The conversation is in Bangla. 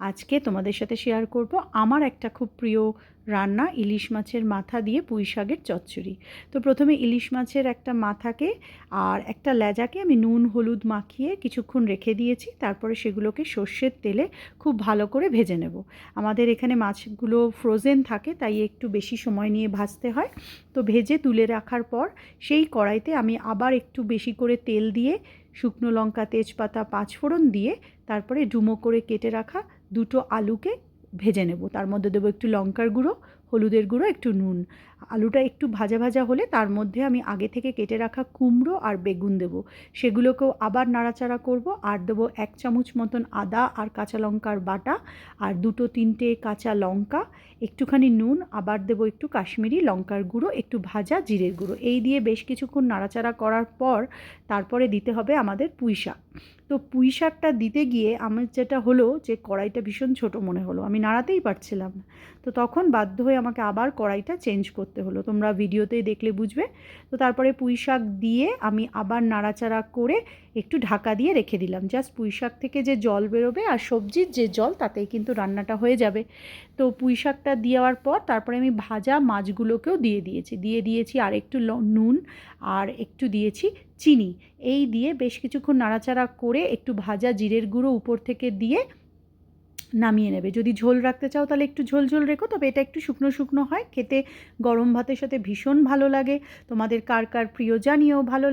আজকে তোমাদের সাথে শেয়ার করব আমার একটা খুব প্রিয় রান্না, ইলিশ মাছের মাথা দিয়ে পুঁই শাকের চচ্চড়ি। তো প্রথমে ইলিশ মাছের একটা মাথাকে আর একটা লেজাকে আমি নুন হলুদ মাখিয়ে কিছুক্ষণ রেখে দিয়েছি। তারপরে সেগুলোকে সর্ষের তেলে খুব ভালো করে ভেজে নেব। আমাদের এখানে মাছগুলো ফ্রোজেন থাকে, তাই একটু বেশি সময় নিয়ে ভাজতে হয়। তো ভেজে তুলে রাখার পর সেই কড়াইতে আমি আবার একটু বেশি করে তেল দিয়ে শুকনো লঙ্কা, তেজপাতা, পাঁচফোড়ন দিয়ে তারপরে ডুমো করে কেটে রাখা দুটো আলুকে ভেজে নেব। তার মধ্যে দেবো একটু লঙ্কার গুঁড়ো, হলুদের গুঁড়ো, একটু নুন। আলুটা একটু ভাজা ভাজা হলে তার মধ্যে আমি আগে থেকে কেটে রাখা কুমড়ো আর বেগুন দেবো। সেগুলোকেও আবার নাড়াচাড়া করব। আর দেবো 1 চামচ মতন আদা আর কাঁচা লঙ্কার বাটা, আর 2-3টে কাঁচা লঙ্কা, একটুখানি নুন, আবার দেবো একটু কাশ্মীরি লঙ্কার গুঁড়ো, একটু ভাজা জিরের গুঁড়ো। এই দিয়ে বেশ কিছুক্ষণ নাড়াচাড়া করার পর তারপরে দিতে হবে আমাদের পুঁই শাক। তো পুঁই শাকটা দিতে গিয়ে আমার যেটা হলো যে কড়াইটা ভীষণ ছোট মনে হলো, আমি নাড়াতেই পারছিলাম না। তো তখন বাধ্য হয়ে আমাকে আবার কড়াইটা চেঞ্জ করতে হলো, তোমরা ভিডিওতেই দেখলে বুঝবে। তো তারপরে পুঁই শাক দিয়ে আমি আবার নাড়াচাড়া করে একটু ঢাকা দিয়ে রেখে দিলাম। জাস্ট পুঁই শাক থেকে যে জল বেরোবে আর সবজির যে জল, তাতেই কিন্তু রান্নাটা হয়ে যাবে। তো পুঁই শাকটা দেওয়ার পর তারপরে আমি ভাজা মাছগুলোকেও দিয়ে দিয়েছি আর একটু নুন, আর একটু দিয়েছি চিনি। এই দিয়ে বেশ কিছুক্ষণ নাড়াচাড়া করে একটু ভাজা জিরের গুঁড়ো উপর থেকে দিয়ে নামিয়ে নেবে। যদি ঝোল রাখতে চাও তাহলে একটু ঝোল ঝোল রেখো, তবে এটা একটু শুকনো শুকনো হয়, খেতে গরম ভাতের সাথে ভীষণ ভালো লাগে। তোমাদের কার কার প্রিয় জানিও। ভালো